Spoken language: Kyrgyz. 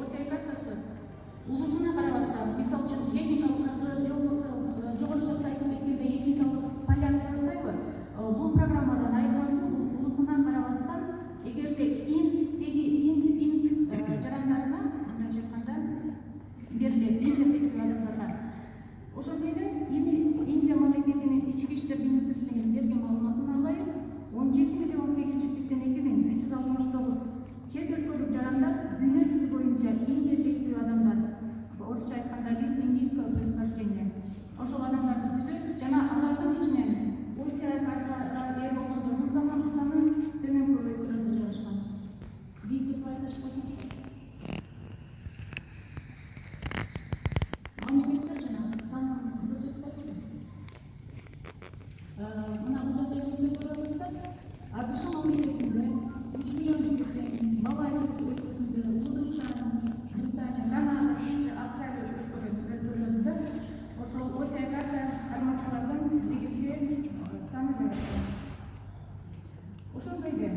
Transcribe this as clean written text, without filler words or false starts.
Осия картасы улутуна карабастан, мисалы үчүн этникалык кыргыз же болбосо жогору жакта айтып кеткендей этникалык поляк деп атпайбы? Бул программадан айырмасы улутуна карабастан, эгерде инк жарандарына, мындайча айтканда, берилет, инк этниктүү адамдарга. Ошондой эле Индия мамлекетинин ички иштер министрлигинин берген маалыматына ылайык 17.882.369 чет өлкөлүк жарандар дүйнө жүзү боюнча Индия этниктүү адамдар, орусча айтканда лица индийского происхождения, ошол адамдарды түзөт жана алардын ичинен Осия картага ээ болгондордун саны төмөнкү өлкөлөрдө жайгашкан. Бийинки слайд ачып койсоңуздар. Мамлекеттер жана санын көрсөтүп атышпы. Мына бул жакта өзүңүздөр көрүп атасыздар. АКШ мамлекетинде 3.180.000, Малайзия өлкөсүндө, Улуу Британия, Канада, Фиджи, Австралия өлкөлөрүндө ошол Осия карта карманчылардын негизги саны жайгашкан. Ошондой эле